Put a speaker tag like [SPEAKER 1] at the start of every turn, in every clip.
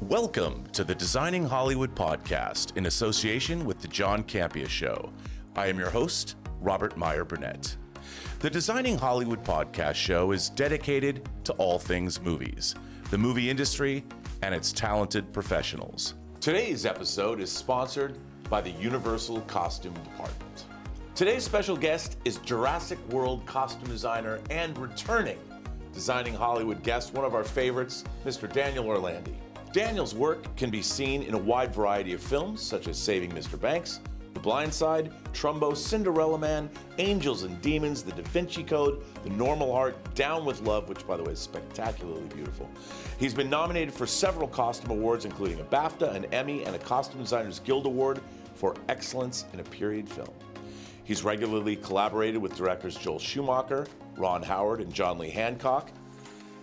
[SPEAKER 1] Welcome to the Designing Hollywood podcast in association with the John Campea Show. I am your host, Robert Meyer Burnett. The Designing Hollywood podcast show is dedicated to all things movies, the movie industry, and its talented professionals. Today's episode is sponsored by the Universal Costume Department. Today's special guest is Jurassic World costume designer and returning Designing Hollywood guest, one of our favorites, Mr. Daniel Orlandi. Daniel's work can be seen in a wide variety of films, such as Saving Mr. Banks, The Blind Side, Trumbo, Cinderella Man, Angels and Demons, The Da Vinci Code, The Normal Heart, Down with Love, which by the way is spectacularly beautiful. He's been nominated for several costume awards, including a BAFTA, an Emmy, and a Costume Designers Guild Award for excellence in a period film. He's regularly collaborated with directors Joel Schumacher, Ron Howard, and John Lee Hancock,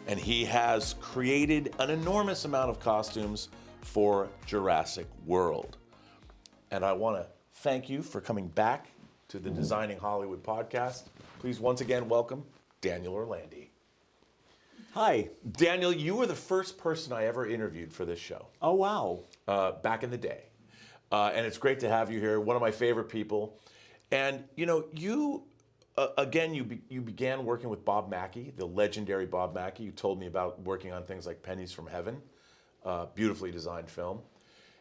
[SPEAKER 1] and he has created an enormous amount of costumes for Jurassic World. And I want to thank you for coming back to the Designing Hollywood podcast. Please once again welcome Daniel Orlandi.
[SPEAKER 2] Hi.
[SPEAKER 1] Daniel, you were the first person I ever interviewed for this show.
[SPEAKER 2] Oh, wow.
[SPEAKER 1] Back in the day. And it's great to have you here, one of my favorite people. And, you know, you began working with Bob Mackie, the legendary Bob Mackie. You told me about working on things like Pennies from Heaven, beautifully designed film.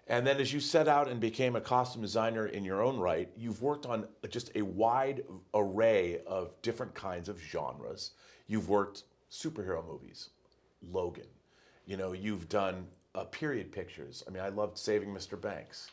[SPEAKER 1] And then as you set out and became a costume designer in your own right, you've worked on just a wide array of different kinds of genres. You've worked superhero movies, Logan. You know, you've done period pictures. I mean, I loved Saving Mr. Banks.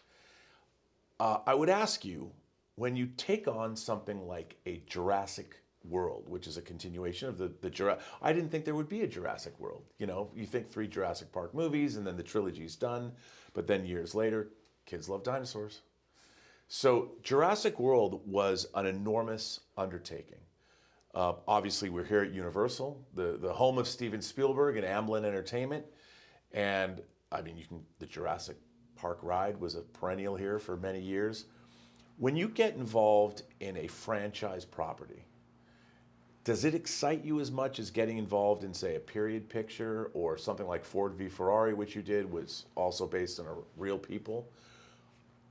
[SPEAKER 1] I would ask you, when you take on something like a Jurassic World, which is a continuation of the Jurassic, I didn't think there would be a Jurassic World. You know, you think 3 Jurassic Park movies and then the trilogy's done, but then years later, kids love dinosaurs. So Jurassic World was an enormous undertaking. Obviously, we're here at Universal, the home of Steven Spielberg and Amblin Entertainment. And I mean, the Jurassic Park ride was a perennial here for many years. When you get involved in a franchise property, does it excite you as much as getting involved in, say, a period picture or something like Ford v Ferrari, which you did, was also based on real people?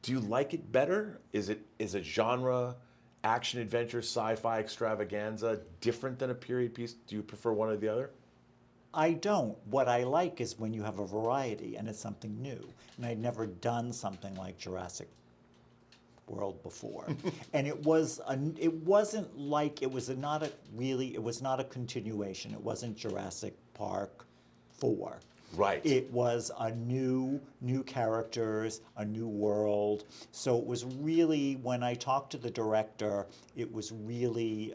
[SPEAKER 1] Do you like it better? Is a genre, action, adventure, sci-fi extravaganza different than a period piece? Do you prefer one or the other?
[SPEAKER 2] I don't. What I like is when you have a variety and it's something new. And I'd never done something like Jurassic World before. And it wasn't not a continuation. It wasn't Jurassic Park 4.
[SPEAKER 1] Right.
[SPEAKER 2] It was a new characters, a new world. So it was really, when I talked to the director, it was really,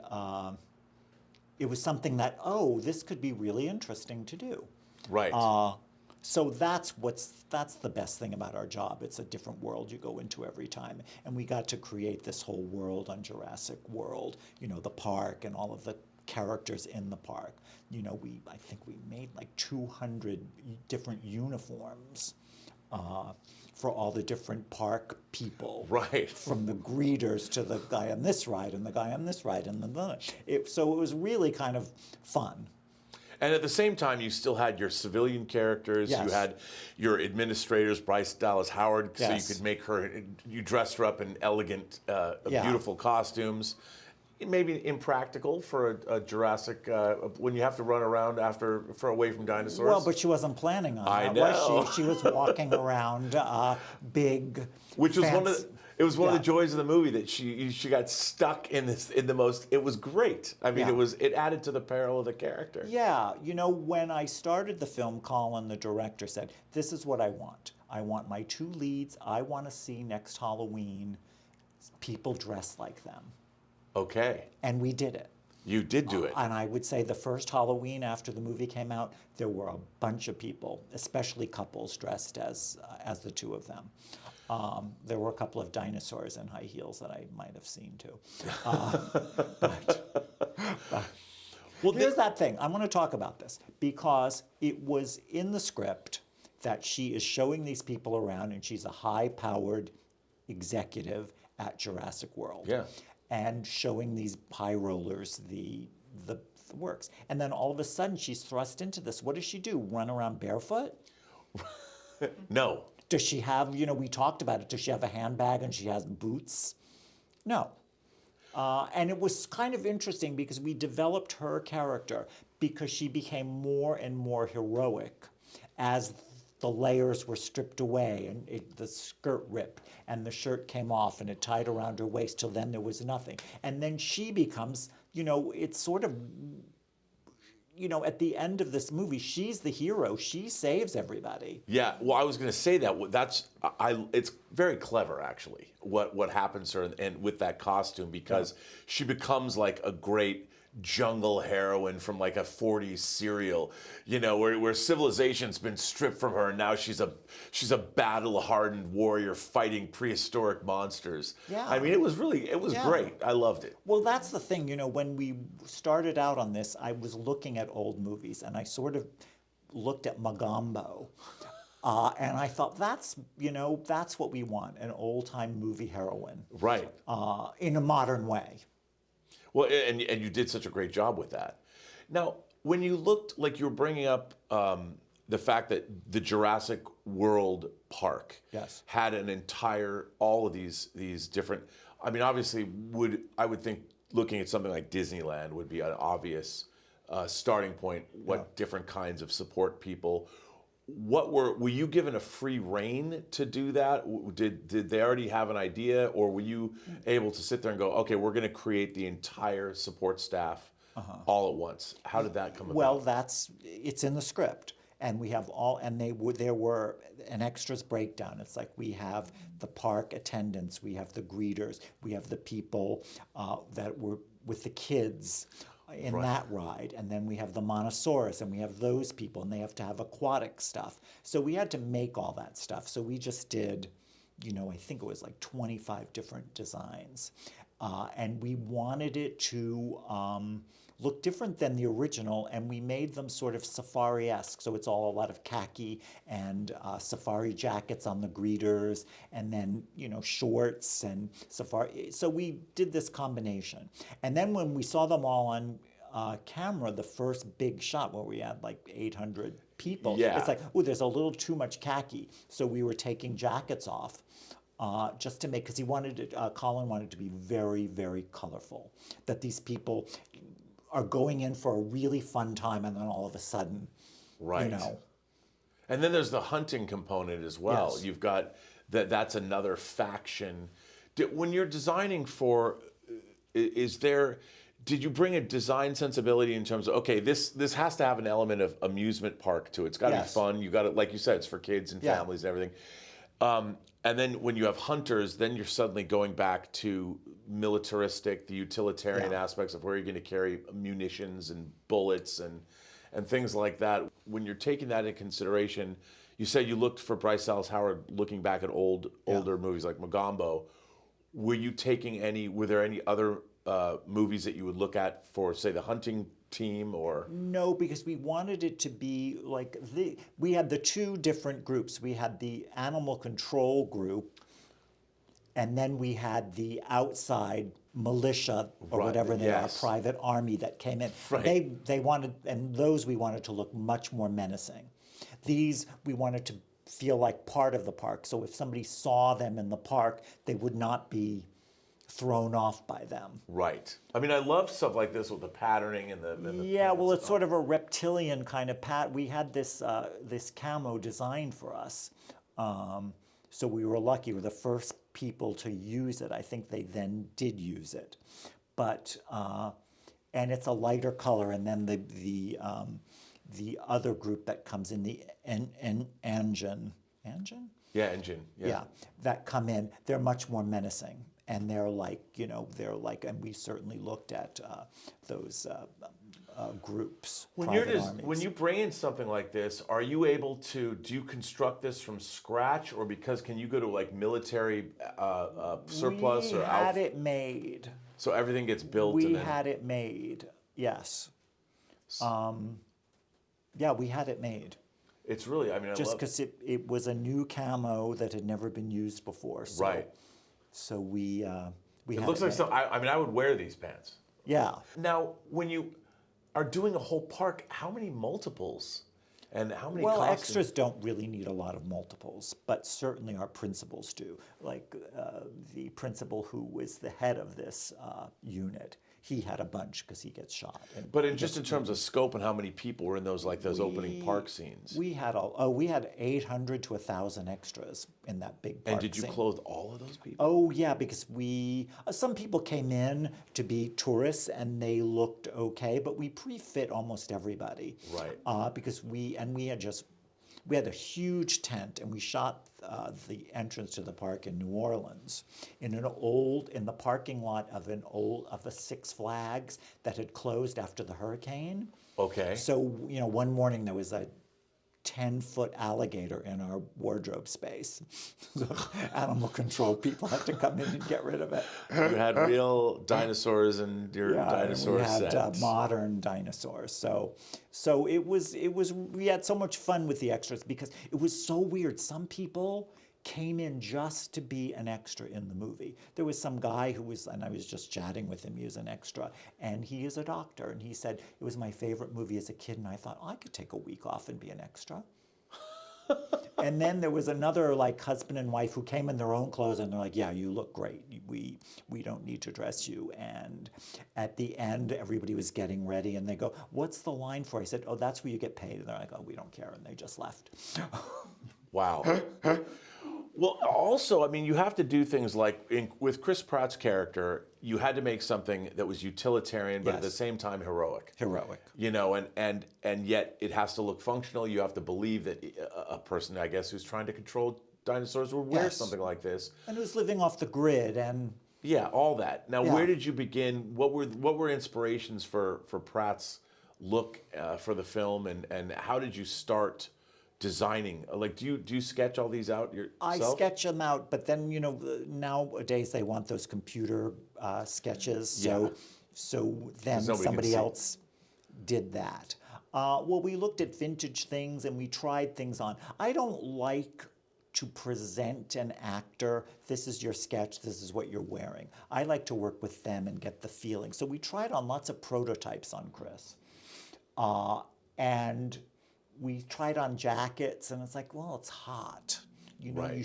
[SPEAKER 2] it was something that, this could be really interesting to do.
[SPEAKER 1] Right.
[SPEAKER 2] So that's the best thing about our job. It's a different world you go into every time. And we got to create this whole world on Jurassic World, you know, the park and all of the characters in the park. You know, I think we made like 200 different uniforms for all the different park people.
[SPEAKER 1] Right.
[SPEAKER 2] From the greeters to the guy on this ride and the guy on this ride and so it was really kind of fun.
[SPEAKER 1] And at the same time, you still had your civilian characters.
[SPEAKER 2] Yes.
[SPEAKER 1] You had your administrators, Bryce Dallas Howard,
[SPEAKER 2] Yes.
[SPEAKER 1] so you could make you dressed her up in elegant, beautiful costumes. It may be impractical for a Jurassic, when you have to run around for away from dinosaurs.
[SPEAKER 2] Well, but she wasn't planning on that, was she? She was walking around big,
[SPEAKER 1] which was
[SPEAKER 2] fancy.
[SPEAKER 1] one of the joys of the movie, that she got stuck in the most. It was great. I mean, it added to the peril of the character.
[SPEAKER 2] Yeah, you know, when I started the film, Colin, the director, said, "This is what I want. I want my 2 leads. I want to see next Halloween people dressed like them."
[SPEAKER 1] Okay.
[SPEAKER 2] And we did it.
[SPEAKER 1] You did do it.
[SPEAKER 2] And I would say the first Halloween after the movie came out, there were a bunch of people, especially couples, dressed as the 2 of them. There were a couple of dinosaurs in high heels that I might have seen too. Well, here's that thing. I want to talk about this because it was in the script that she is showing these people around, and she's a high-powered executive at Jurassic World.
[SPEAKER 1] Yeah.
[SPEAKER 2] And showing these high rollers the works. And then all of a sudden she's thrust into this. What does she do? Run around barefoot?
[SPEAKER 1] No.
[SPEAKER 2] Does she have, we talked about it, does she have a handbag and she has boots? No. And it was kind of interesting because we developed her character because she became more and more heroic as the layers were stripped away and the skirt ripped and the shirt came off and it tied around her waist till then there was nothing. And then she becomes, it's sort of, at the end of this movie, she's the hero. She saves everybody.
[SPEAKER 1] Yeah, well, I was going to say that. It's very clever, actually, what happens to her and with that costume, because she becomes like a great jungle heroine from like a 40s serial, where civilization's been stripped from her and now she's a battle-hardened warrior fighting prehistoric monsters.
[SPEAKER 2] Yeah.
[SPEAKER 1] I mean, it was great. I loved it.
[SPEAKER 2] Well, that's the thing, when we started out on this, I was looking at old movies and I sort of looked at Magambo. And I thought, that's what we want, an old-time movie heroine.
[SPEAKER 1] Right.
[SPEAKER 2] In a modern way.
[SPEAKER 1] Well, and you did such a great job with that. Now, when you looked, like you were bringing up the fact that the Jurassic World park had all of these different, I mean, obviously I would think looking at something like Disneyland would be an obvious starting point, different kinds of support people. Were you given a free rein to do that? Did they already have an idea, or were you able to sit there and go, okay, we're going to create the entire support staff all at once? How did that come about?
[SPEAKER 2] Well, it's in the script, and we have there were an extras breakdown. It's like we have the park attendants, we have the greeters, we have the people that were with the kids in that ride, and then we have the Montosaurus, and we have those people, and they have to have aquatic stuff. So we had to make all that stuff. So we just did, I think it was like 25 different designs, and we wanted it to look different than the original, and we made them sort of safari-esque. So it's all a lot of khaki and safari jackets on the greeters, and then shorts and safari. So we did this combination, and then when we saw them all on camera, the first big shot where we had like 800 people, it's like, oh, there's a little too much khaki. So we were taking jackets off. Just to make, because he wanted it, Colin wanted it to be very, very colorful. That these people are going in for a really fun time, and then all of a sudden,
[SPEAKER 1] And then there's the hunting component as well.
[SPEAKER 2] Yes.
[SPEAKER 1] You've got that's another faction. When you're designing for, did you bring a design sensibility in terms of, okay, this has to have an element of amusement park to it. It's got to be fun. You got to, like you said, it's for kids and families and everything. And then when you have hunters, then you're suddenly going back to militaristic, the utilitarian aspects of where you're going to carry munitions and bullets and things like that. When you're taking that into consideration, you said you looked for Bryce Dallas Howard looking back at older movies like Magambo. Were there any other movies that you would look at for, say, the hunting team, or?
[SPEAKER 2] No, because we wanted it to be like we had the two different groups. We had the animal control group, and then we had the outside militia or whatever they are, private army that came in.
[SPEAKER 1] Right.
[SPEAKER 2] They wanted, and those we wanted to look much more menacing. These we wanted to feel like part of the park. So if somebody saw them in the park, they would not be thrown off by them.
[SPEAKER 1] Right. I mean, I love stuff like this with the patterning and the
[SPEAKER 2] well, it's sort of a reptilian kind of We had this this camo designed for us, so we were lucky. We were the first people to use it. I think they then did use it, but and it's a lighter color. And then the other group that comes in, the engine.
[SPEAKER 1] Yeah, engine.
[SPEAKER 2] Yeah, that come in. They're much more menacing. And they're like, and we certainly looked at those groups.
[SPEAKER 1] When you bring in something like this, are you able to, do you construct this from scratch, or can you go to like military surplus
[SPEAKER 2] we
[SPEAKER 1] or
[SPEAKER 2] had it made.
[SPEAKER 1] So everything gets built.
[SPEAKER 2] We had it made. Yes. Yeah, we had it made.
[SPEAKER 1] It's really, I mean,
[SPEAKER 2] just because it was a new camo that had never been used before. So. Right. So we
[SPEAKER 1] it looks like some. I mean, I would wear these pants.
[SPEAKER 2] Yeah.
[SPEAKER 1] Now, when you are doing a whole park, how many multiples And how many
[SPEAKER 2] Well,
[SPEAKER 1] costumes?
[SPEAKER 2] extras don't really need a lot of multiples, but certainly our principals do. Like the principal who was the head of this unit, he had a bunch because he gets shot. And
[SPEAKER 1] But
[SPEAKER 2] he
[SPEAKER 1] in just
[SPEAKER 2] gets
[SPEAKER 1] in terms of scope and how many people were in those opening park scenes.
[SPEAKER 2] We had 800 to 1,000 extras in that big park
[SPEAKER 1] And did you
[SPEAKER 2] scene.
[SPEAKER 1] clothe all of those people?
[SPEAKER 2] Oh yeah, because some people came in to be tourists and they looked okay, but we pre-fit almost everybody.
[SPEAKER 1] Right.
[SPEAKER 2] Because we had a huge tent and we shot the entrance to the park in New Orleans in the parking lot of a Six Flags that had closed after the hurricane.
[SPEAKER 1] Okay.
[SPEAKER 2] So one morning there was a 10-foot alligator in our wardrobe space. So animal control people had to come in and get rid of it.
[SPEAKER 1] You had real dinosaurs in your dinosaur
[SPEAKER 2] and we
[SPEAKER 1] set.
[SPEAKER 2] had modern dinosaurs. So it was we had so much fun with the extras because it was so weird. Some people came in just to be an extra in the movie. There was some guy and I was just chatting with him, he was an extra, and he is a doctor, and he said, it was my favorite movie as a kid, and I thought, I could take a week off and be an extra. And then there was another husband and wife who came in their own clothes, and they're like, yeah, you look great. We don't need to dress you. And at the end, everybody was getting ready, and they go, what's the line for? I said, oh, that's where you get paid. And they're like, oh, we don't care, and they just left.
[SPEAKER 1] Wow. Well, also, I mean, you have to do things like with Chris Pratt's character, you had to make something that was utilitarian, but at the
[SPEAKER 2] Yes.
[SPEAKER 1] same time heroic.
[SPEAKER 2] Heroic.
[SPEAKER 1] And yet it has to look functional. You have to believe that a person, I guess, who's trying to control dinosaurs would wear
[SPEAKER 2] Yes.
[SPEAKER 1] something like this.
[SPEAKER 2] And who's living off the grid, and
[SPEAKER 1] Yeah, all that. Now,
[SPEAKER 2] Yeah.
[SPEAKER 1] where did you begin? What were inspirations for Pratt's look for the film, and how did you start designing? Like, do you sketch all these out yourself?
[SPEAKER 2] I sketch them out, but then nowadays they want those computer sketches. So then
[SPEAKER 1] nobody can
[SPEAKER 2] somebody
[SPEAKER 1] see.
[SPEAKER 2] else did that. Well, we looked at vintage things and we tried things on. I don't like to present an actor, this is your sketch, this is what you're wearing. I like to work with them and get the feeling. So we tried on lots of prototypes on Chris. And we tried on jackets, and it's like, well, it's hot.
[SPEAKER 1] Right.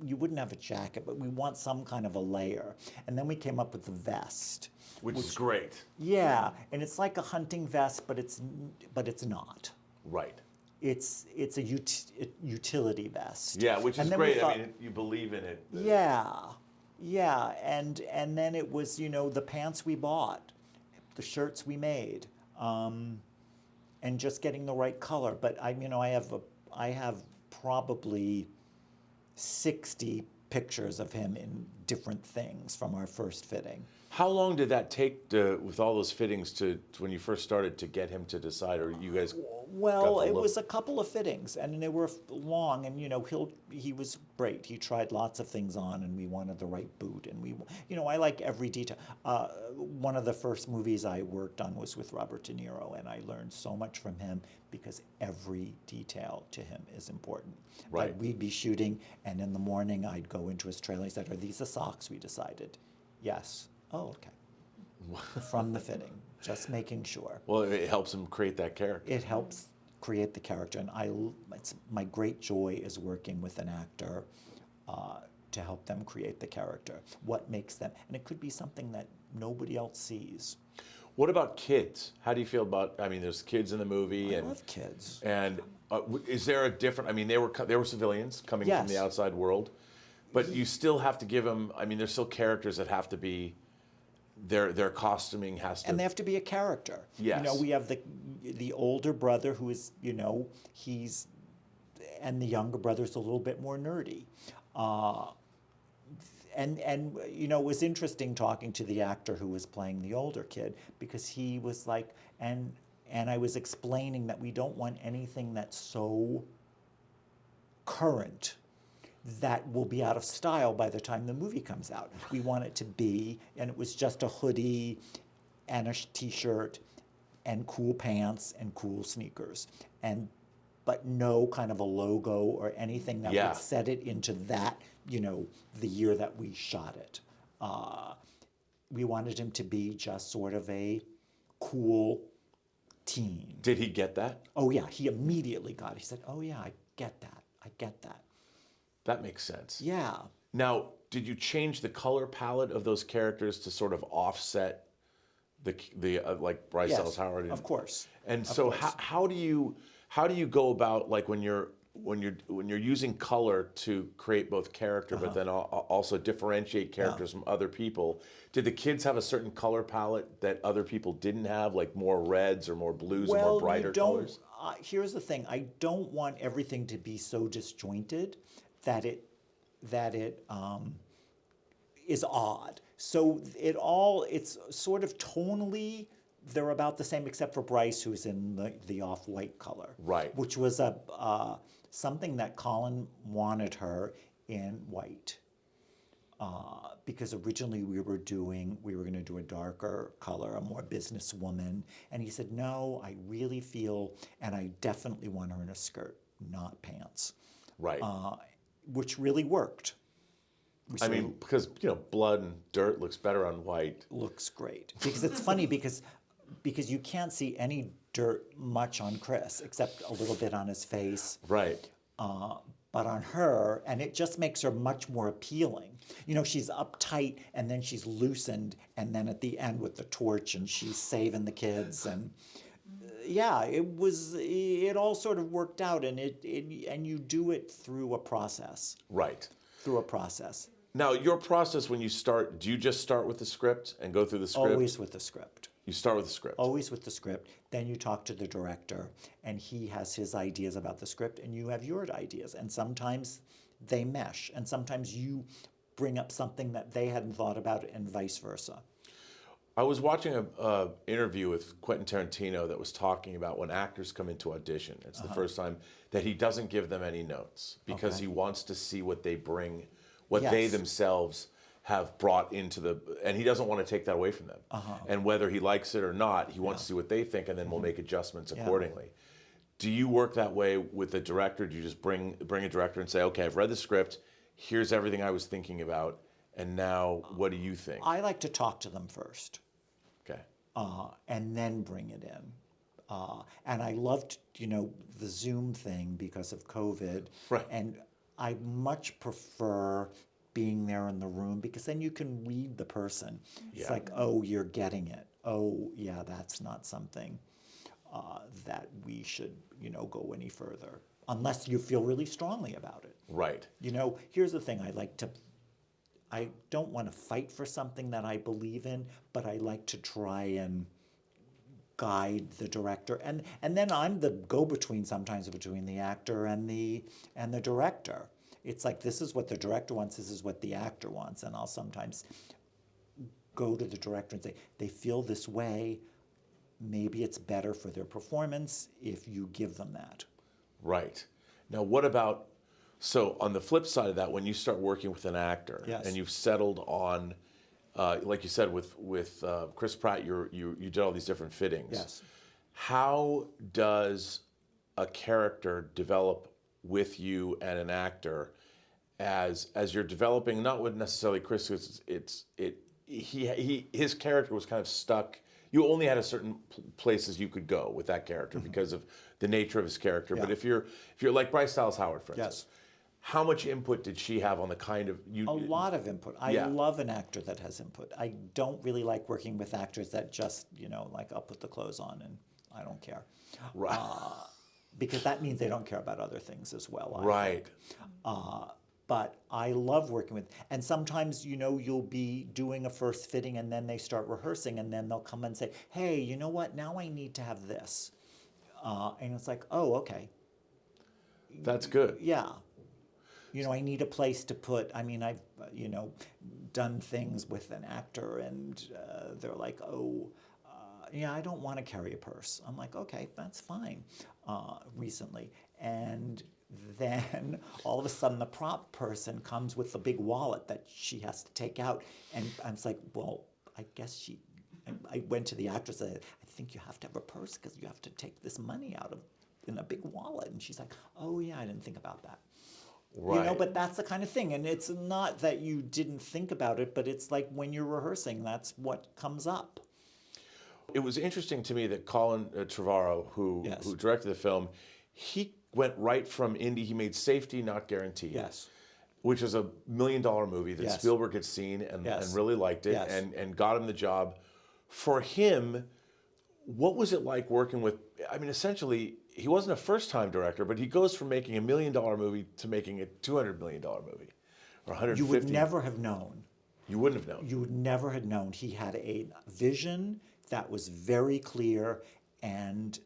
[SPEAKER 2] You wouldn't have a jacket, but we want some kind of a layer. And then we came up with the vest.
[SPEAKER 1] Which is great.
[SPEAKER 2] Yeah, and it's like a hunting vest, but it's not.
[SPEAKER 1] Right.
[SPEAKER 2] It's a utility vest.
[SPEAKER 1] Yeah, which is
[SPEAKER 2] And then we
[SPEAKER 1] great.
[SPEAKER 2] thought,
[SPEAKER 1] I mean, you believe in it.
[SPEAKER 2] Yeah, and then it was the pants we bought, the shirts we made, and just getting the right color. But I have probably 60 pictures of him in different things from our first fitting.
[SPEAKER 1] How long did that take with all those fittings to when you first started to get him to decide, or you guys?
[SPEAKER 2] Well,
[SPEAKER 1] got the
[SPEAKER 2] it
[SPEAKER 1] look?
[SPEAKER 2] was a couple of fittings, and they were long, and he was great. He tried lots of things on, and we wanted the right boot, and I like every detail. One of the first movies I worked on was with Robert De Niro, and I learned so much from him because every detail to him is important.
[SPEAKER 1] Right.
[SPEAKER 2] Like we'd be shooting, and in the morning I'd go into his trailer. He said, "Are these the socks we decided?" Yes. Oh, okay. From the fitting, just making sure.
[SPEAKER 1] Well, it helps him create that character.
[SPEAKER 2] It helps create the character, and it's my great joy is working with an actor to help them create the character. What makes them, and it could be something that nobody else sees.
[SPEAKER 1] What about kids? How do you feel about? I mean, there's kids in the movie,
[SPEAKER 2] I love kids.
[SPEAKER 1] And is there a different? I mean, they were civilians coming from the
[SPEAKER 2] Yes.
[SPEAKER 1] outside world, but you still have to give them. I mean, there's still characters that have to be. Their costuming has to.
[SPEAKER 2] And they have to be a character.
[SPEAKER 1] Yes.
[SPEAKER 2] We have the older brother who is, he's, and the younger brother's a little bit more nerdy. And it was interesting talking to the actor who was playing the older kid because he was like, and I was explaining that we don't want anything that's so current that will be out of style by the time the movie comes out. We want it to be, and it was just a hoodie and a t-shirt and cool pants and cool sneakers, but no kind of a logo or anything that would set it into that, the year that we shot it. We wanted him to be just sort of a cool teen.
[SPEAKER 1] Did he get that?
[SPEAKER 2] Oh yeah, he immediately got it. He said, "Oh yeah, I get that. I get that."
[SPEAKER 1] That makes sense.
[SPEAKER 2] Yeah.
[SPEAKER 1] Now, did you change the color palette of those characters to sort of offset the like Bryce
[SPEAKER 2] Yes,
[SPEAKER 1] Dallas Howard?
[SPEAKER 2] of course.
[SPEAKER 1] And
[SPEAKER 2] Of
[SPEAKER 1] so
[SPEAKER 2] course.
[SPEAKER 1] how do you go about, like, when you're using color to create both character, but then also differentiate characters from other people? Did the kids have a certain color palette that other people didn't have, like more reds or more blues or more brighter
[SPEAKER 2] you don't,
[SPEAKER 1] colors?
[SPEAKER 2] here's the thing. I don't want everything to be so disjointed that it is odd. So it's sort of tonally, they're about the same except for Bryce, who's in the off-white color.
[SPEAKER 1] Right.
[SPEAKER 2] Which was something that Colin wanted her in white. Because originally we were going to do a darker color, a more businesswoman. And he said, no, I really feel, and I definitely want her in a skirt, not pants.
[SPEAKER 1] Right.
[SPEAKER 2] Which really worked.
[SPEAKER 1] I mean, because, blood and dirt looks better on white.
[SPEAKER 2] Looks great. Because it's funny because you can't see any dirt much on Chris, except a little bit on his face.
[SPEAKER 1] Right.
[SPEAKER 2] But on her, and it just makes her much more appealing. She's uptight, and then she's loosened, and then at the end with the torch, and she's saving the kids, and yeah, it all sort of worked out, and and you do it through a process.
[SPEAKER 1] Right.
[SPEAKER 2] Through a process.
[SPEAKER 1] Now, your process when you start, do you just start with the script and go through the script?
[SPEAKER 2] Always with the script.
[SPEAKER 1] You start with the script.
[SPEAKER 2] Always with the script. Then you talk to the director, and he has his ideas about the script, and you have your ideas. And sometimes they mesh, and sometimes you bring up something that they hadn't thought about, and vice versa.
[SPEAKER 1] I was watching an interview with Quentin Tarantino that was talking about when actors come into audition. It's the first time that he doesn't give them any notes because he wants to see what they bring, what they
[SPEAKER 2] Yes.
[SPEAKER 1] themselves have brought into and he doesn't want to take that away from them. And whether he likes it or not, he wants to see what they think, and then we'll make adjustments accordingly. Do you work that way with the director? Do you just bring a director and say, okay, I've read the script, here's everything I was thinking about, and now what do you think?
[SPEAKER 2] I like to talk to them first.
[SPEAKER 1] Okay.
[SPEAKER 2] And then bring it in. And I loved, the Zoom thing because of COVID.
[SPEAKER 1] Right.
[SPEAKER 2] And I much prefer being there in the room because then you can read the person. It's
[SPEAKER 1] Yeah.
[SPEAKER 2] like, oh, you're getting it. Oh, yeah, that's not something that we should, go any further. Unless you feel really strongly about it.
[SPEAKER 1] Right.
[SPEAKER 2] Here's the thing I don't want to fight for something that I believe in, but I like to try and guide the director. And then I'm the go-between sometimes between the actor and the director. It's like, this is what the director wants, this is what the actor wants. And I'll sometimes go to the director and say, they feel this way, maybe it's better for their performance if you give them that.
[SPEAKER 1] Right. Now, what about, so on the flip side of that, when you start working with an actor
[SPEAKER 2] Yes.
[SPEAKER 1] and you've settled on, like you said with Chris Pratt, you did all these different fittings.
[SPEAKER 2] Yes.
[SPEAKER 1] How does a character develop with you and an actor as you're developing? Not with necessarily Chris, his character was kind of stuck. You only had a certain places you could go with that character because of the nature of his character.
[SPEAKER 2] Yeah.
[SPEAKER 1] But if you're like Bryce Dallas Howard, for instance,
[SPEAKER 2] Yes.
[SPEAKER 1] how much input did she have on the kind of you?
[SPEAKER 2] A lot of input. I
[SPEAKER 1] Yeah.
[SPEAKER 2] love an actor that has input. I don't really like working with actors that just, like, I'll put the clothes on and I don't care.
[SPEAKER 1] Right.
[SPEAKER 2] Because that means they don't care about other things as well. I
[SPEAKER 1] Right.
[SPEAKER 2] think. But I love working with, and sometimes, you'll be doing a first fitting and then they start rehearsing and then they'll come and say, hey, you know what, now I need to have this. And it's like, oh, okay.
[SPEAKER 1] That's good.
[SPEAKER 2] Yeah. I need a place to put, I've, done things with an actor and they're like, oh, yeah, I don't want to carry a purse. I'm like, okay, that's fine, recently. And then all of a sudden the prop person comes with a big wallet that she has to take out. And I was like, well, I guess I went to the actress and said, I think you have to have a purse because you have to take this money out in a big wallet. And she's like, oh yeah, I didn't think about that.
[SPEAKER 1] Right.
[SPEAKER 2] But that's the kind of thing. And it's not that you didn't think about it, but it's like when you're rehearsing, that's what comes up.
[SPEAKER 1] It was interesting to me that Colin Trevorrow,
[SPEAKER 2] Yes.
[SPEAKER 1] who directed the film, he went right from indie. He made Safety Not Guaranteed,
[SPEAKER 2] Yes.
[SPEAKER 1] which is $1 million movie that
[SPEAKER 2] Yes.
[SPEAKER 1] Spielberg had seen and
[SPEAKER 2] Yes.
[SPEAKER 1] really liked it,
[SPEAKER 2] Yes.
[SPEAKER 1] and got him the job. For him, what was it like working with? I mean, essentially, he wasn't a first-time director, but he goes from making $1 million movie to making a $200 million movie, or 150.
[SPEAKER 2] You would never have known.
[SPEAKER 1] You wouldn't have known.
[SPEAKER 2] You would never have known. He had a vision that was very clear, and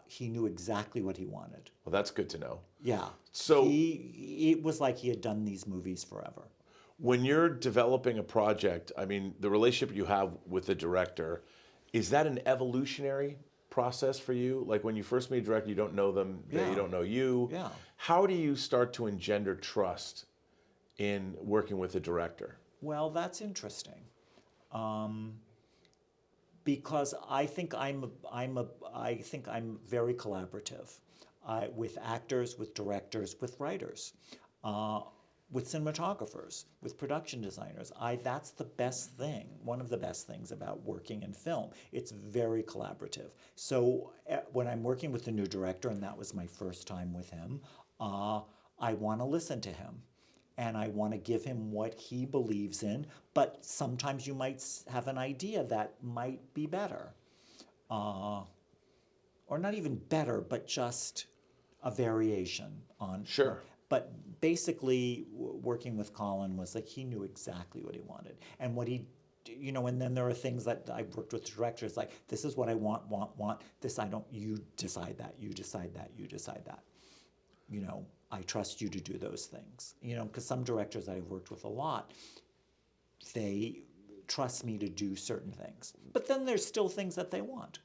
[SPEAKER 2] he knew exactly what he wanted.
[SPEAKER 1] Well, that's good to know.
[SPEAKER 2] Yeah.
[SPEAKER 1] So
[SPEAKER 2] it was like he had done these movies forever.
[SPEAKER 1] when you're developing a project, I mean, the relationship you have with the director, is that an evolutionary process for you? Like when you first meet a director, you don't know them,
[SPEAKER 2] Yeah.
[SPEAKER 1] they don't know you.
[SPEAKER 2] Yeah.
[SPEAKER 1] How do you start to engender trust in working with a director?
[SPEAKER 2] Well, that's interesting, because I think I'm very collaborative with actors, with directors, with writers, with cinematographers, with production designers. That's the best thing. One of the best things about working in film. It's very collaborative. So when I'm working with a new director, and that was my first time with him, I want to listen to him. And I want to give him what he believes in, but sometimes you might have an idea that might be better. Or not even better, but just a variation on.
[SPEAKER 1] Sure.
[SPEAKER 2] But basically, working with Colin was like he knew exactly what he wanted. And what he, and then there are things that I've worked with directors like, this is what I want. This I don't, you decide that, you decide that, you decide that. I trust you to do those things. Because some directors I've worked with a lot, they trust me to do certain things. But then there's still things that they want.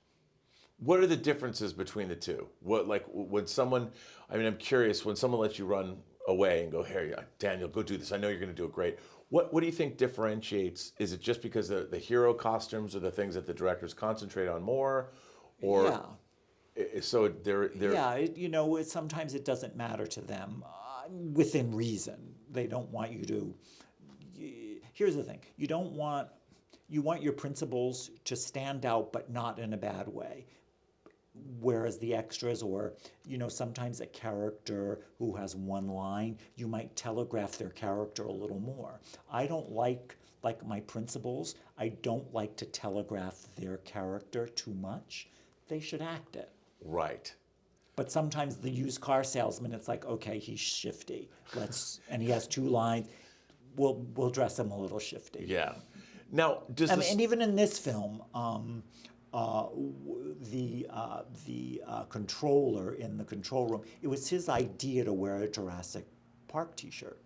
[SPEAKER 1] What are the differences between the two? What, like when someone, I'm curious, when someone lets you run away and go, here, Daniel, go do this. I know you're going to do it great. What do you think differentiates? Is it just because the hero costumes are the things that the directors concentrate on more? Or
[SPEAKER 2] Yeah.
[SPEAKER 1] So they're
[SPEAKER 2] Yeah, sometimes it doesn't matter to them within reason. They don't want you to. Here's the thing: you want your principles to stand out, but not in a bad way. Whereas the extras, or sometimes a character who has one line, you might telegraph their character a little more. I don't like my principles. I don't like to telegraph their character too much. They should act it.
[SPEAKER 1] Right.
[SPEAKER 2] But sometimes the used car salesman, it's like, okay, he's shifty. And he has two lines. We'll dress him a little shifty.
[SPEAKER 1] Yeah. Now,
[SPEAKER 2] And even in this film, the controller in the control room, it was his idea to wear a Jurassic Park T-shirt.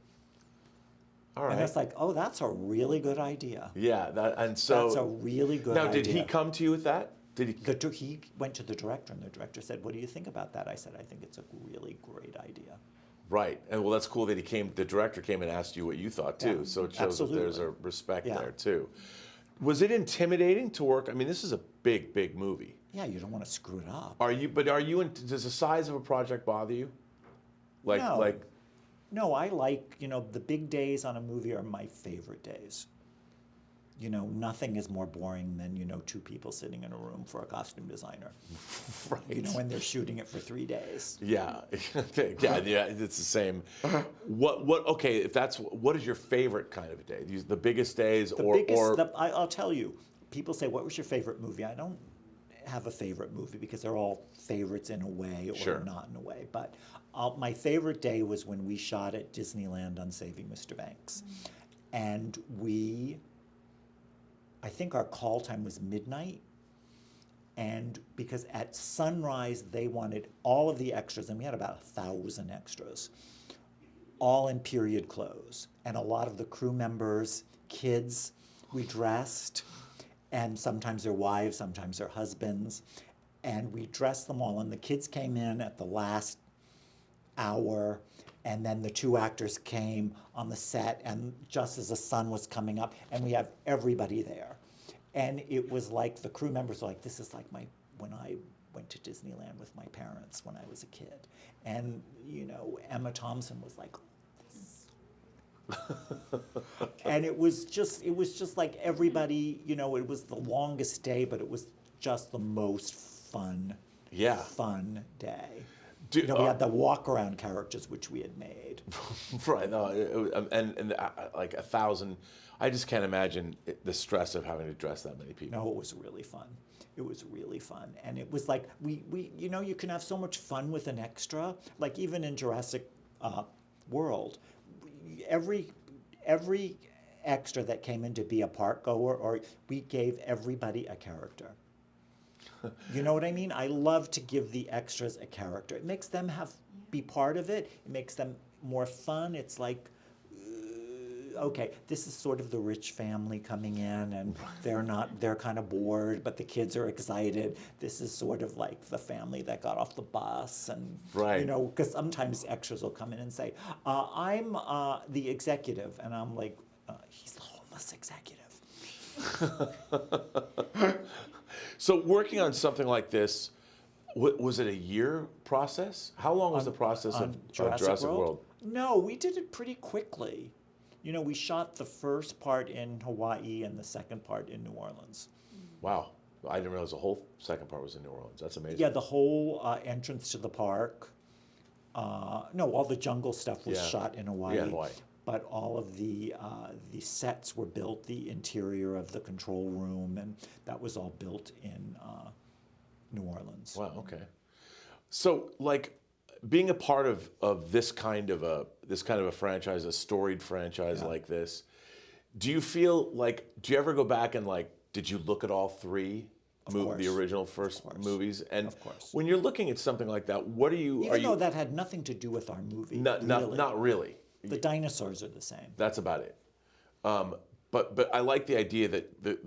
[SPEAKER 1] all right.
[SPEAKER 2] And it's like, oh, that's a really good idea.
[SPEAKER 1] Yeah.
[SPEAKER 2] That's a really good idea.
[SPEAKER 1] Now, did he come to you with that?
[SPEAKER 2] He went to the director, and the director said, what do you think about that? I said, I think it's a really great idea.
[SPEAKER 1] Right. And well, that's cool that the director came and asked you what you thought too.
[SPEAKER 2] Yeah,
[SPEAKER 1] So it shows that there's a respect
[SPEAKER 2] Yeah.
[SPEAKER 1] there too. Was it intimidating to work? This is a big, big movie.
[SPEAKER 2] Yeah, you don't want to screw it up.
[SPEAKER 1] Does the size of a project bother you?
[SPEAKER 2] No. No, I like, the big days on a movie are my favorite days. Nothing is more boring than, two people sitting in a room for a costume designer.
[SPEAKER 1] Right.
[SPEAKER 2] When they're shooting it for 3 days.
[SPEAKER 1] Yeah. yeah, it's the same. What is your favorite kind of a day? The biggest days
[SPEAKER 2] I'll tell you, people say, what was your favorite movie? I don't have a favorite movie because they're all favorites in a way or
[SPEAKER 1] Sure.
[SPEAKER 2] not in a way. But my favorite day was when we shot at Disneyland on Saving Mr. Banks. And I think our call time was midnight. And because at sunrise, they wanted all of the extras, and we had about 1,000 extras, all in period clothes. And a lot of the crew members, kids, we dressed, and sometimes their wives, sometimes their husbands, and we dressed them all. And the kids came in at the last hour, and then the two actors came on the set, and just as the sun was coming up, and we have everybody there. And it was like the crew members were like, this is like when I went to Disneyland with my parents when I was a kid. And, Emma Thompson was like, and it was just like everybody, it was the longest day, but it was just the most fun,
[SPEAKER 1] Yeah.
[SPEAKER 2] fun day.
[SPEAKER 1] Do-
[SPEAKER 2] You know, we had the walk-around characters, which we had made.
[SPEAKER 1] Right. No, and like 1,000. I just can't imagine the stress of having to dress that many people.
[SPEAKER 2] No, it was really fun. It was really fun. And it was like, we you know, you can have so much fun with an extra. Like even in Jurassic World, every extra that came in to be a park goer, or we gave everybody a character. You know what I mean? I love to give the extras a character. It makes them be part of it. It makes them more fun. It's like, okay, this is sort of the rich family coming in, and they're kind of bored, but the kids are excited. This is sort of like the family that got off the bus, and
[SPEAKER 1] Right.
[SPEAKER 2] you know, because sometimes extras will come in and say, I'm the executive, and I'm like, he's the homeless executive.
[SPEAKER 1] So working on something like this, was it a year process? How long was the process of Jurassic World?
[SPEAKER 2] No, we did it pretty quickly. You know, we shot the first part in Hawaii and the second part in New Orleans.
[SPEAKER 1] Wow. I didn't realize the whole second part was in New Orleans. That's amazing.
[SPEAKER 2] Yeah, the whole entrance to the park. No, all the jungle stuff was shot in Hawaii.
[SPEAKER 1] Yeah, in Hawaii.
[SPEAKER 2] But all of the sets were built, the interior of the control room, and that was all built in New Orleans.
[SPEAKER 1] Wow. Okay. So, like, being a part of this kind of a franchise, a storied franchise like this, do you feel like, do you ever go back and like, did you look at all three? The original first movies, and
[SPEAKER 2] Of course.
[SPEAKER 1] when you're looking at something like that, what are you?
[SPEAKER 2] Even though that had nothing to do with our movie.
[SPEAKER 1] Not really.
[SPEAKER 2] The dinosaurs are the same.
[SPEAKER 1] That's about it. But I like the idea that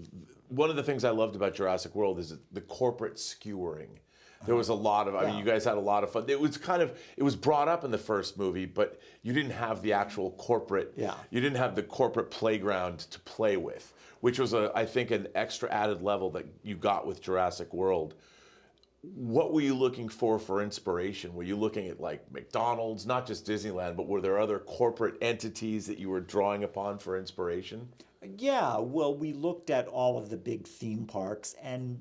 [SPEAKER 1] one of the things I loved about Jurassic World is the corporate skewering. There was a lot of, I mean, you guys had a lot of fun. It was brought up in the first movie, but you didn't have the actual corporate, you didn't have the corporate playground to play with, which was, I think, an extra added level that you got with Jurassic World. What were you looking for inspiration? Were you looking at like McDonald's, not just Disneyland, but were there other corporate entities that you were drawing upon for inspiration?
[SPEAKER 2] Yeah, well, we looked at all of the big theme parks and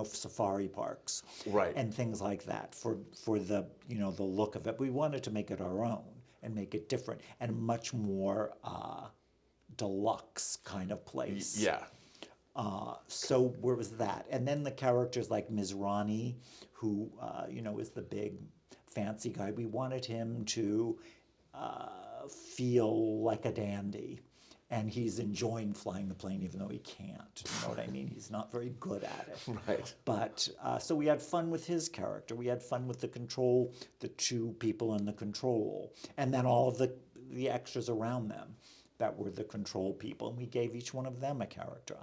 [SPEAKER 2] safari parks,
[SPEAKER 1] Right.
[SPEAKER 2] and things like that for the the look of it. We wanted to make it our own and make it different and much more deluxe kind of place.
[SPEAKER 1] Yeah.
[SPEAKER 2] So where was that? And then the characters like Ms. Ronnie, who is the big fancy guy. We wanted him to feel like a dandy, and he's enjoying flying the plane even though he can't. You know what I mean? He's not very good at it.
[SPEAKER 1] Right.
[SPEAKER 2] But so we had fun with his character. We had fun with the two people in the control, and then all of the extras around them that were the control people, and we gave each one of them a character.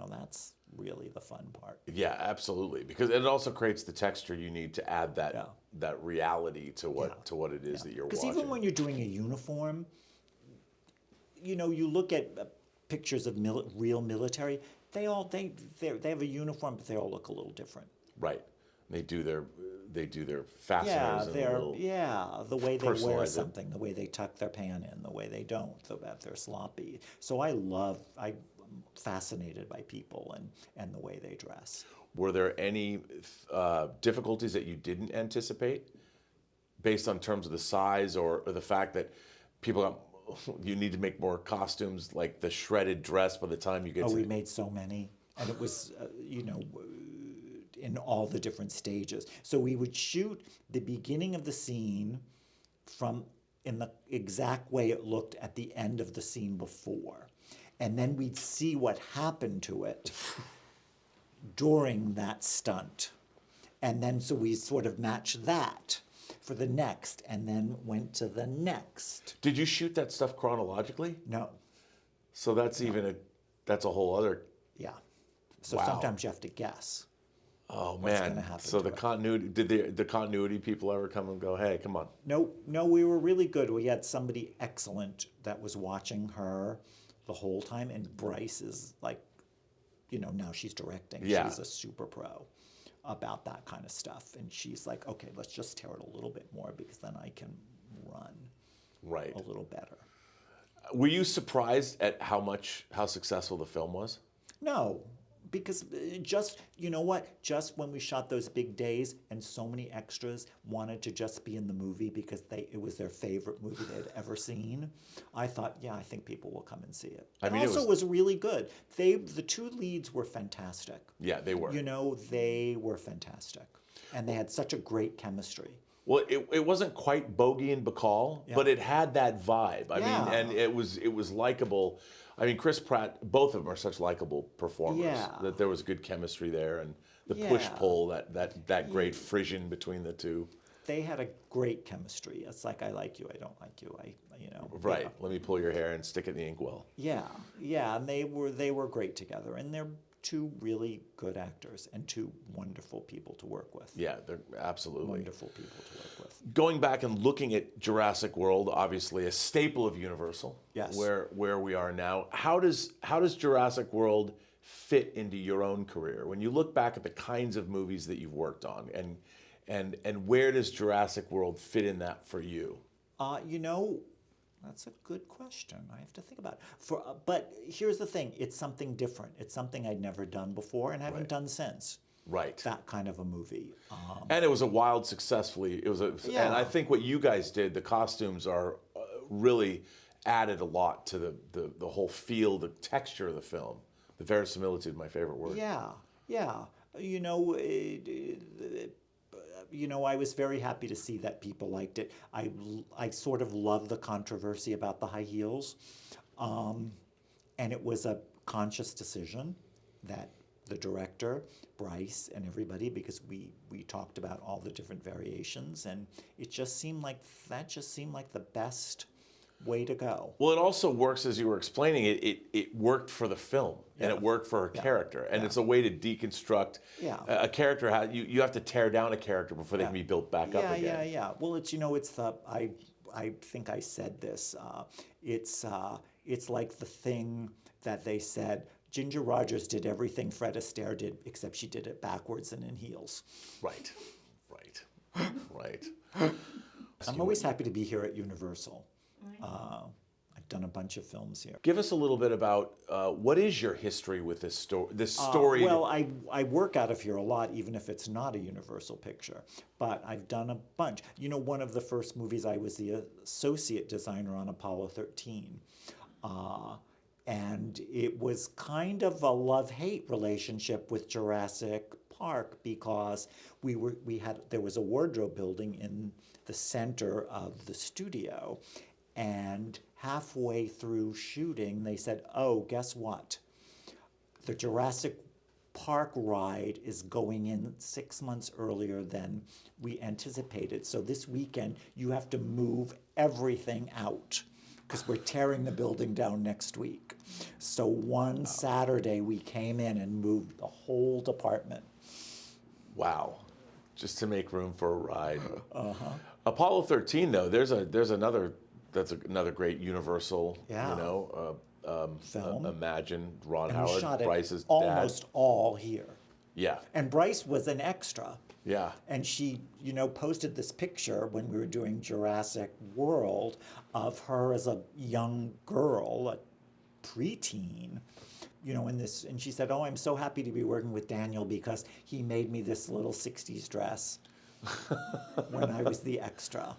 [SPEAKER 2] That's really the fun part.
[SPEAKER 1] Yeah, absolutely, because it also creates the texture you need to add that reality to what it is that you're watching.
[SPEAKER 2] Because even when you're doing a uniform, you look at pictures of real military. They have a uniform, but they all look a little different.
[SPEAKER 1] Right. They do their fasteners.
[SPEAKER 2] The way they wear
[SPEAKER 1] personalize it.
[SPEAKER 2] something, the way they tuck their pant in, the way they don't, that they're sloppy. So I'm fascinated by people and the way they dress.
[SPEAKER 1] Were there any difficulties that you didn't anticipate, based on terms of the size or the fact that you need to make more costumes, like the shredded dress by the time you get to...
[SPEAKER 2] we made so many, and it was, in all the different stages. So we would shoot the beginning of the scene in the exact way it looked at the end of the scene before. And then we'd see what happened to it during that stunt. And then so we sort of matched that for the next, and then went to the next.
[SPEAKER 1] Did you shoot that stuff chronologically?
[SPEAKER 2] No.
[SPEAKER 1] So that's that's a whole other...
[SPEAKER 2] Yeah. So
[SPEAKER 1] Wow.
[SPEAKER 2] Sometimes you have to guess.
[SPEAKER 1] Oh
[SPEAKER 2] what's
[SPEAKER 1] man!
[SPEAKER 2] gonna happen
[SPEAKER 1] So
[SPEAKER 2] to
[SPEAKER 1] the
[SPEAKER 2] it.
[SPEAKER 1] continuity, did the continuity people ever come and go, "Hey, come on"?
[SPEAKER 2] No, we were really good. We had somebody excellent that was watching her the whole time, and Bryce is like, now she's directing.
[SPEAKER 1] Yeah.
[SPEAKER 2] She's a super pro about that kind of stuff, and she's like, okay, let's just tear it a little bit more because then I can run
[SPEAKER 1] Right.
[SPEAKER 2] a little better.
[SPEAKER 1] Were you surprised at how successful the film was?
[SPEAKER 2] No, because just, you know what, just when we shot those big days and so many extras wanted to just be in the movie because it was their favorite movie they'd ever seen, I thought, yeah, I think people will come and see it.
[SPEAKER 1] I mean,
[SPEAKER 2] also, it was really good. The two leads were fantastic.
[SPEAKER 1] Yeah, they were.
[SPEAKER 2] You know, they were fantastic. And they had such a great chemistry.
[SPEAKER 1] Well, it wasn't quite Bogey and Bacall, but it had that vibe. I mean, and it was likable. I mean, Chris Pratt, both of them are such likable performers that there was good chemistry there, and the push-pull, that great frisson between the two.
[SPEAKER 2] They had a great chemistry. It's like, I like you, I don't like you,
[SPEAKER 1] Right.
[SPEAKER 2] Yeah.
[SPEAKER 1] Let me pull your hair and stick it in the inkwell.
[SPEAKER 2] Yeah, and they were great together, and they're two really good actors and two wonderful people to work with.
[SPEAKER 1] Yeah, they're absolutely
[SPEAKER 2] Wonderful people to work with.
[SPEAKER 1] Going back and looking at Jurassic World, obviously a staple of Universal.
[SPEAKER 2] Yes.
[SPEAKER 1] Where we are now. How does Jurassic World fit into your own career? When you look back at the kinds of movies that you've worked on, and where does Jurassic World fit in that for you?
[SPEAKER 2] You know, that's a good question. I have to think about it. But here's the thing: it's something different. It's something I'd never done before and haven't done since.
[SPEAKER 1] Right.
[SPEAKER 2] That kind of a movie.
[SPEAKER 1] And it was a wild, successfully. And I think what you guys did, the costumes are really added a lot to the whole feel, the texture of the film. The verisimilitude, my favorite word.
[SPEAKER 2] Yeah. You know, I was very happy to see that people liked it. I sort of love the controversy about the high heels. And it was a conscious decision that the director, Bryce, and everybody, because we talked about all the different variations, and it just seemed like the best way to go.
[SPEAKER 1] Well, it also works, as you were explaining it worked for the film, and it worked for her character, and it's a way to deconstruct a character. You have to tear down a character before they can be built back up again.
[SPEAKER 2] Yeah. Well, I think I said this. It's like the thing that they said, Ginger Rogers did everything Fred Astaire did, except she did it backwards and in heels.
[SPEAKER 1] Right.
[SPEAKER 2] I'm always happy to be here at Universal. I've done a bunch of films here.
[SPEAKER 1] Give us a little bit about what is your history with this story?
[SPEAKER 2] Well, I work out of here a lot, even if it's not a Universal picture. But I've done a bunch. You know, one of the first movies, I was the associate designer on Apollo 13. And it was kind of a love-hate relationship with Jurassic Park, because there was a wardrobe building in the center of the studio, and halfway through shooting they said, oh, guess what? The Jurassic Park ride is going in 6 months earlier than we anticipated. So this weekend you have to move everything out, because we're tearing the building down next week. So one Saturday we came in and moved the whole department.
[SPEAKER 1] Wow. Just to make room for a ride. Apollo 13, though, there's another great Universal,
[SPEAKER 2] film.
[SPEAKER 1] Imagine, Ron
[SPEAKER 2] And
[SPEAKER 1] Howard,
[SPEAKER 2] we shot it
[SPEAKER 1] Bryce's
[SPEAKER 2] almost
[SPEAKER 1] dad.
[SPEAKER 2] all here.
[SPEAKER 1] Yeah.
[SPEAKER 2] And Bryce was an extra.
[SPEAKER 1] Yeah.
[SPEAKER 2] And she, posted this picture when we were doing Jurassic World of her as a young girl, a preteen, in this, and she said, oh, I'm so happy to be working with Daniel because he made me this little 60s dress when I was the extra.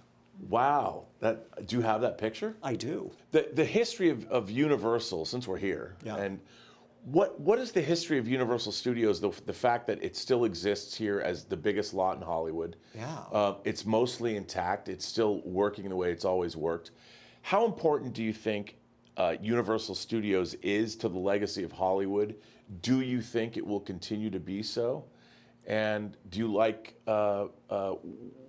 [SPEAKER 1] Wow. Do you have that picture?
[SPEAKER 2] I do.
[SPEAKER 1] The history of Universal, since we're here, and what is the history of Universal Studios, the fact that it still exists here as the biggest lot in Hollywood?
[SPEAKER 2] Yeah.
[SPEAKER 1] It's mostly intact. It's still working the way it's always worked. How important do you think Universal Studios is to the legacy of Hollywood? Do you think it will continue to be so? And do you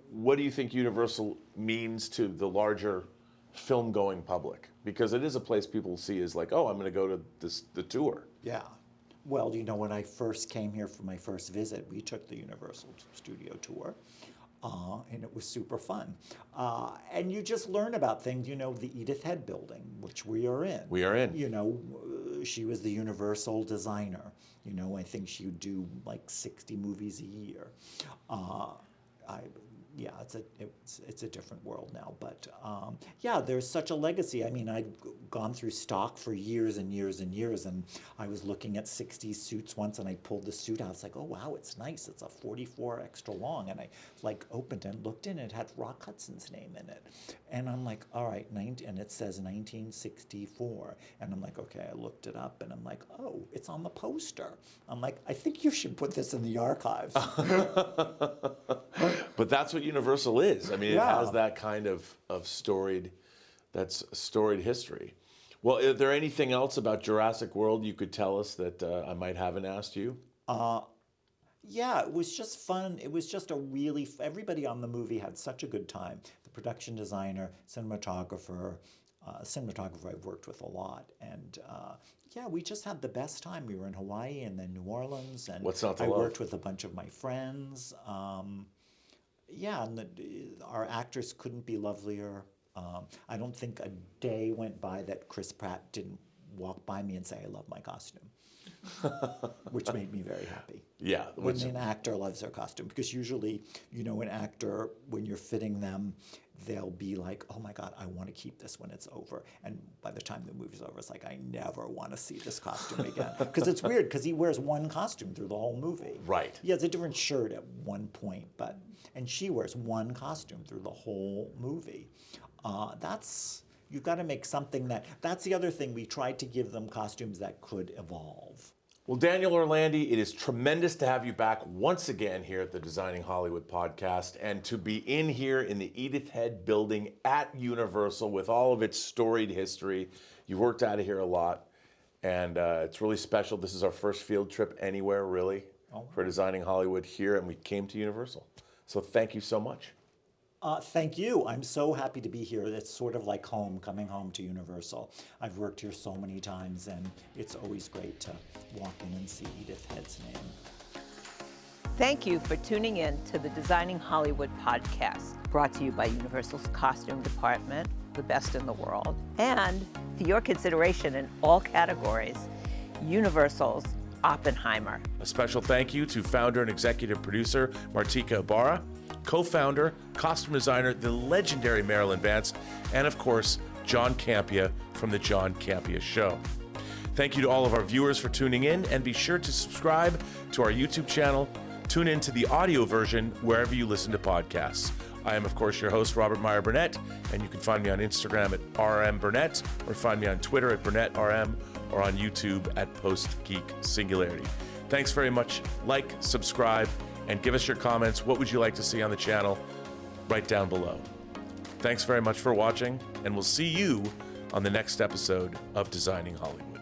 [SPEAKER 1] what do you think Universal means to the larger film-going public? Because it is a place people see as like, oh, I'm going to go to the tour.
[SPEAKER 2] Yeah. Well, when I first came here for my first visit, we took the Universal Studio tour. And it was super fun. And you just learn about things, the Edith Head building, which we are in.
[SPEAKER 1] We are in.
[SPEAKER 2] She was the Universal designer. I think she would do like 60 movies a year. It's a different world now. But there's such a legacy. I mean, I'd gone through stock for years and years and years. And I was looking at 60s suits once, and I pulled the suit out. It's like, oh wow, it's nice. It's a 44 extra long. And I like opened and looked in. It had Rock Hudson's name in it. And I'm like, all right, and it says 1964. And I'm like, okay, I looked it up, and I'm like, oh, it's on the poster. I'm like, I think you should put this in the archives.
[SPEAKER 1] But that's what Universal is. I mean, it
[SPEAKER 2] Yeah.
[SPEAKER 1] has that kind of storied history. Well, is there anything else about Jurassic World you could tell us that I might haven't asked you?
[SPEAKER 2] Yeah, it was just fun. It was just everybody on the movie had such a good time. The production designer, cinematographer I've worked with a lot. And yeah, we just had the best time. We were in Hawaii and then New Orleans. And
[SPEAKER 1] What's not to
[SPEAKER 2] I
[SPEAKER 1] love?
[SPEAKER 2] worked with a bunch of my friends. Yeah, and our actors couldn't be lovelier. I don't think a day went by that Chris Pratt didn't walk by me and say, I love my costume, which made me very happy.
[SPEAKER 1] Yeah.
[SPEAKER 2] When an actor loves their costume, because usually, an actor, when you're fitting them, they'll be like, oh my God, I want to keep this when it's over. And by the time the movie's over, it's like, I never want to see this costume again. Because it's weird, because he wears one costume through the whole movie.
[SPEAKER 1] Right.
[SPEAKER 2] He has a different shirt at one point, and she wears one costume through the whole movie. You've got to make something that's the other thing. We tried to give them costumes that could evolve.
[SPEAKER 1] Well, Daniel Orlandi, it is tremendous to have you back once again here at the Designing Hollywood podcast, and to be in here in the Edith Head building at Universal with all of its storied history. You've worked out of here a lot, and it's really special. This is our first field trip anywhere, really, for Designing Hollywood here, and we came to Universal. So thank you so much.
[SPEAKER 2] Thank you. I'm so happy to be here. It's sort of like home, coming home to Universal. I've worked here so many times, and it's always great to walk in and see Edith Head's name.
[SPEAKER 3] Thank you for tuning in to the Designing Hollywood podcast, brought to you by Universal's Costume Department, the best in the world, and for your consideration in all categories, Universal's Oppenheimer.
[SPEAKER 1] A special thank you to founder and executive producer Martika Ibarra, co-founder, costume designer, the legendary Marilyn Vance, and of course, John Campea from the John Campea Show. Thank you to all of our viewers for tuning in, and be sure to subscribe to our YouTube channel. Tune in to the audio version wherever you listen to podcasts. I am, of course, your host, Robert Meyer Burnett, and you can find me on Instagram at rmburnett, or find me on Twitter at BurnettRM, or on YouTube at PostGeekSingularity. Thanks very much. Like, subscribe, and give us your comments. What would you like to see on the channel? Right down below. Thanks very much for watching, and we'll see you on the next episode of Designing Hollywood.